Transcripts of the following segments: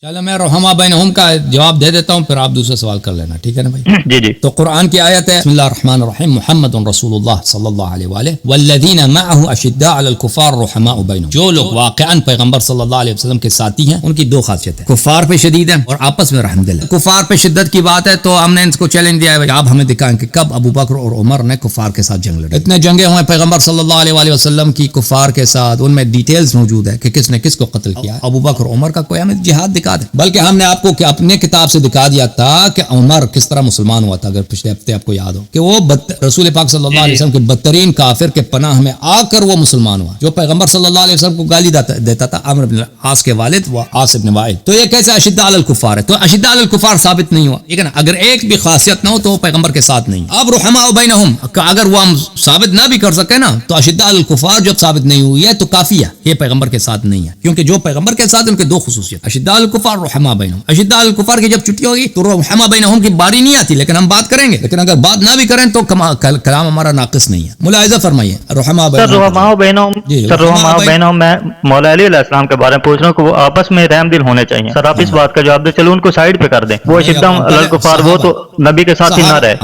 چلو میں رحمہ بینہم کا جواب دے دیتا ہوں، پھر آپ دوسرا سوال کر لینا، ٹھیک ہے نا بھائی؟ جی جی. تو قرآن کی آیت ہے، بسم اللہ الرحمن الرحیم، محمد رسول اللہ صلی اللہ علیہ وآلہ والذین معه اشداء علی الکفار رحماء بینہم. جو لوگ واقعاً پیغمبر صلی اللہ علیہ وسلم کے ساتھی ہیں، ان کی دو خاصیت ہے، کفار پہ شدید ہیں اور آپس میں رحم دل ہے. کفار پہ شدت کی بات ہے تو ہم نے ان کو چیلنج دیا ہے، آپ ہمیں دکھائیں کہ کب ابو بکر اور عمر نے کفار کے ساتھ جنگ لڑی. اتنے جنگیں ہوئے پیغمبر صلی اللہ علیہ وآلہ وسلم کی کفار کے ساتھ، ان میں ڈیٹیلز موجود ہے کہ کس نے کس کو قتل کیا. ابو بکر عمر کا کوئی ہمیں جہاد دکھا دے، بلکہ ہم نے آپ کو کہ اپنے کتاب سے دکھا دیا تھا کہ عمر کس طرح مسلمان ہوا تھا. اگر پچھلے ہفتے آپ کو یاد ہو کہ وہ رسول پاک صلی اللہ علیہ وسلم کے بدترین کافر کے پناہ میں آ کر وہ مسلمان ہوا، جو پیغمبر صلی اللہ علیہ وسلم کو گالی دیتا تھا، عمرو بن العاص کے والد وہ عاص بن وائل. تو یہ کیسے اشداء علی الکفار ہے؟ تو اشداء علی الکفار ثابت نہیں ہوا، ٹھیک ہے نا؟ اگر ایک بھی خاصیت نہ ہو تو وہ پیغمبر کے ساتھ نہیں. اب رحماء بینہم اگر وہ ہم ثابت نہ بھی کر سکے نا، تو اشداء علی الکفار جب ثابت نہیں ہوئی ہے تو کافی ہے، یہ پیغمبر کے ساتھ نہیں ہے، کیونکہ جو پیغمبر کے ساتھ ان کے دو خصوصیت، اشداء علی الکفار رحماء بینہم. اشداء علی الکفار کی جب چھٹی ہوگی تو رحماء بینہم کی باری نہیں آتی، لیکن ہم بات کریں گے. لیکن اگر بات نہ بھی کریں تو کلام ہمارا ناقص نہیں ہے. ملاحظہ فرمائیے رحماء بینہم. میں مولا علی علیہ السلام کے بارے میں پوچھ رہا ہوں کہ وہ آپس میں رحم دل ہونے چاہیے. سر آپ اس بات کا جواب دیں، چلو ان کو سائیڈ پہ کر دیں. وہ اشداء علی الکفار وہ تو نبی کے ساتھ ہی نہ رہے.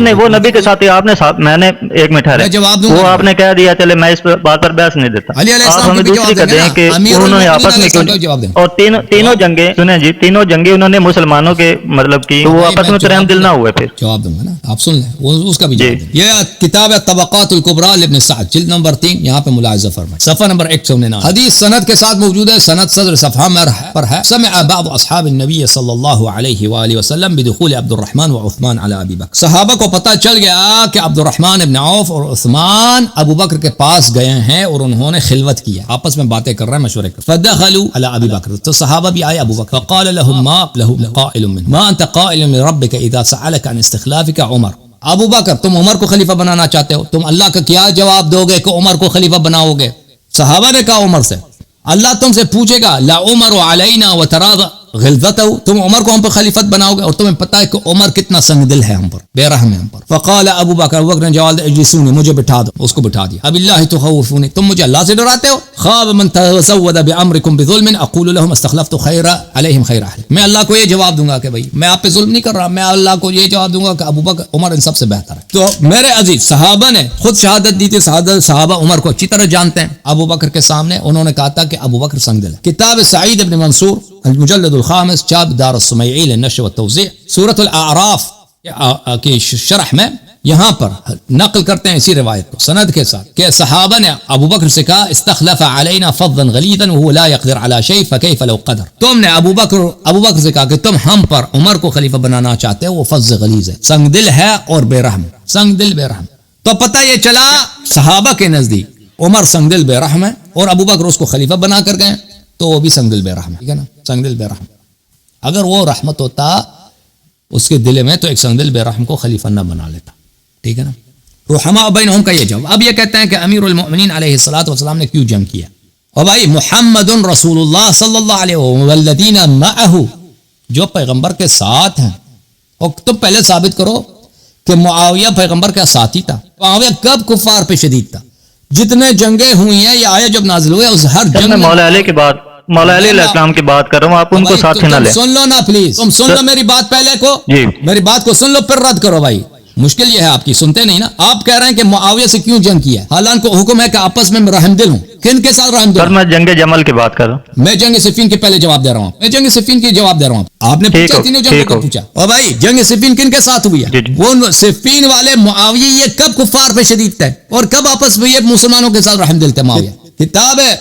نہیں وہ نبی کے ساتھ ہی آپ نے میں نے ایک منٹ ہے وہ آپ نے کہہ دیا، چلے میں اس بات پر بحث نہیں دیتا. آپ ہمیں دوسری کر دیں کہ انہوں نے آپس میں کیوں، اور تینوں جنگیں سنیں جی، تینوں جنگیں انہوں نے مسلمانوں کے مطلب کی، تو وہ آپس میں رحم دل نہ ہوئے. پھر جواب دوں گا نا، آپ سن لیں اس کا بھی جواب دیں. یہ کتاب ہے طبقات الکبریٰ لابن سعد، جلد نمبر 3، یہاں پہ ملاحظہ فرمائیں، صفحہ نمبر 199. حدیث سند کے ساتھ موجود ہے، سند صدر صفحہ پر ہے. سمع بعض اصحاب النبی صلی اللہ علیہ وآلہ وسلم بدخول عبد الرحمن وعثمان علی ابی بکر. صحابہ کو پتہ چل گیا کہ عبد الرحمن ابن عوف اور عثمان ابو بکر کے پاس گئے ہیں اور انہوں نے خلوت کی ہے، آپس میں باتیں کر رہے ہیں، مشورے کر. فدخلوا علی ابی بکر، تو صحابہ بھی آئے ابو بکر. فقال لهم ما قائل منهم ما انت قائل لربك اذا سألك عن استخلافك عمر. ابو بکر تم عمر کو خلیفہ بنانا چاہتے ہو، تم اللہ کا کیا جواب دو گے کہ عمر کو خلیفہ بناؤ گے؟ صحابہ نے کہا عمر سے، اللہ تم سے پوچھے گا لا عمر علینا وتراض غلظتہ، تم عمر کو ہم پر خلیفت بناؤ گے، اور تمہیں پتہ ہے کہ عمر کتنا سنگ دل ہے ہم پر، بے رحم ہے ہم پر. فقال ابو بکر نے جواب دیا اجلسونی، مجھے بٹھا دو. اس کو بٹھا دیا. اب اللہ تخوفونی، تم مجھے اللہ سے ڈراتے ہو. خواب من تزود بامرکم بظلم اقول لهم استخلفت خیر علیہم خیر اہل. میں اللہ کو یہ جواب دوں گا کہ بھائی میں آپ پہ ظلم نہیں کر رہا، میں اللہ کو یہ جواب دوں گا کہ ابو بکر عمر ان سب سے بہتر ہے. تو میرے عزیز صحابہ نے خود شہادت دی تھی، صحابہ عمر کو اچھی طرح جانتے ہیں. ابو بکر کے سامنے انہوں نے کہا تھا کہ ابو بکر سنگ دل ہے. کتاب سعید ابن منصور المجلد الخامس، چاپ دار السمیعی للنشر والتوزیع، سورۃ الاعراف کی شرح میں یہاں پر نقل کرتے ہیں اسی روایت کو سند کے ساتھ کہ صحابہ نے ابو بکر سے کہا استخلف علینا فظا غلیظا وهو لا يقدر على شيء فكيف لو قدر. تم نے ابو بکر سے کہا کہ تم ہم پر عمر کو خلیفہ بنانا چاہتے ہو، وہ فظ غلیظ ہے، سنگ دل ہے اور بے رحم، سنگ دل بے رحم. تو پتہ یہ چلا صحابہ کے نزدیک عمر سنگ دل بے رحم ہے، اور ابو بکر اس کو خلیفہ بنا کر گئے تو وہ بھی سنگ دل بے رحم ہے، ٹھیک ہے نا؟ سنگ دل بے رحم. اگر وہ رحمت ہوتا اس کے دل میں تو ایک سنگ دل بے رحم کو خلیفہ نہ بنا لیتا، ٹھیک ہے نا؟ رحماء بینہم کا یہ جواب. اب یہ کہتے ہیں کہ امیر المؤمنین علیہ الصلوۃ والسلام نے کیوں جنگ کیا؟ اور بھائی محمد رسول اللہ صلی اللہ علیہ والذین معه، جو پیغمبر کے ساتھ ہیں. اور تم پہلے ثابت کرو کہ معاویہ پیغمبر کا ساتھی تھا. معاویہ کب کفار پہ شدید تھا؟ جتنے جنگیں ہوئی ہیں یہ آیت جب نازل ہوئے اس ہر جنگ میں مولا علی کی بات، مولا علی علیہ السلام کی بات کر رہا ہوں، آپ ان کو ساتھ نہ لیں. سن لو نا پلیز، تم سن لو میری بات پہلے کو جی، میری بات کو سن لو پھر رد کرو. بھائی مشکل یہ ہے آپ کی، سنتے نہیں نا. آپ کہہ رہے ہیں کہ معاویہ سے کیوں جنگ کیا ہے، حالانکہ حکم ہے کہ آپس میں رحم دل ہوں. کن کے ساتھ رحم دل؟ سر میں جنگ جمل کی بات کر رہا ہوں. میں جنگ صفین کے پہلے جواب دے رہا ہوں، میں جنگ صفین کی جواب دے رہا ہوں. آپ نے پوچھا تینوں جنگوں کا پوچھا. اور بھائی جنگ صفین کن کے ساتھ ہوئی ہے؟ وہ صفین والے معاویہ یہ کب کفار پہ شدید تھے اور کب آپس میں یہ مسلمانوں کے ساتھ رحم دل تھے معاویہ؟ کتاب ہے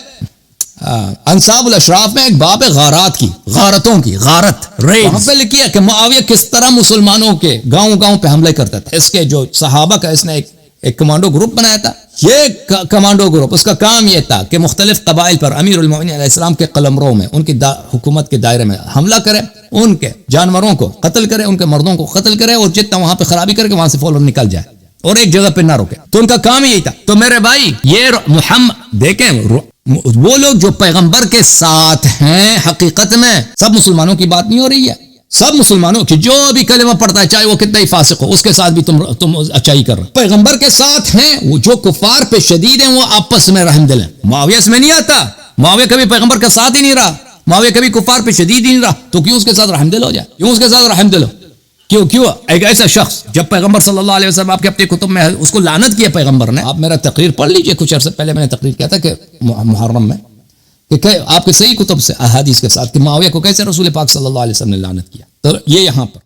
انصاب الاشراف میں ایک باب ہے غارات کی، غارتوں کی، غارت ریڈ، وہاں پہ لکھی ہے کہ معاویہ کس طرح مسلمانوں کے گاؤں پہ حملے کرتا تھا. اس کے جو صحابہ کا اس نے ایک کمانڈو گروپ بنایا تھا. یہ کمانڈو گروپ اس کا کام یہ تھا کہ مختلف قبائل پر امیر المؤمنین علیہ السلام کے قلمروں میں، ان کی حکومت کے دائرے میں حملہ کرے، ان کے جانوروں کو قتل کرے، ان کے مردوں کو قتل کرے، اور جتنا وہاں پہ خرابی کر کے وہاں سے فوراً نکل جائے اور ایک جگہ پہ نہ روکے. تو ان کا کام یہی تھا. تو میرے بھائی یہ محمد دیکھیں، وہ لوگ جو پیغمبر کے ساتھ ہیں حقیقت میں سب مسلمانوں کی بات نہیں ہو رہی ہے. سب مسلمانوں کی جو بھی کلمہ پڑھتا ہے چاہے وہ کتنا ہی فاسق ہو، اس کے ساتھ بھی تم اچائی کر رہے. پیغمبر کے ساتھ ہیں وہ جو کفار پہ شدید ہیں، وہ آپس میں رحم دل ہیں. معاویہ اس میں نہیں آتا، معاویہ کبھی پیغمبر کا ساتھ ہی نہیں رہا. معاویہ کبھی کفار پہ شدید ہی نہیں رہا، تو کیوں اس کے ساتھ رحم دل ہو جائے؟ کیوں اس کے ساتھ رحم دل ہو؟ کیوں ایک ایسا شخص جب پیغمبر صلی اللہ علیہ وسلم آپ کے اپنے کتب میں اس کو لعنت کیا پیغمبر نے. آپ میرا تقریر پڑھ لیجئے، کچھ عرصے پہلے میں نے تقریر کیا تھا کہ محرم میں کہ آپ کے صحیح کتب سے احادیث کے ساتھ کہ معاویہ کو کیسے رسول پاک صلی اللہ علیہ وسلم نے لعنت کیا. تو یہ یہاں پر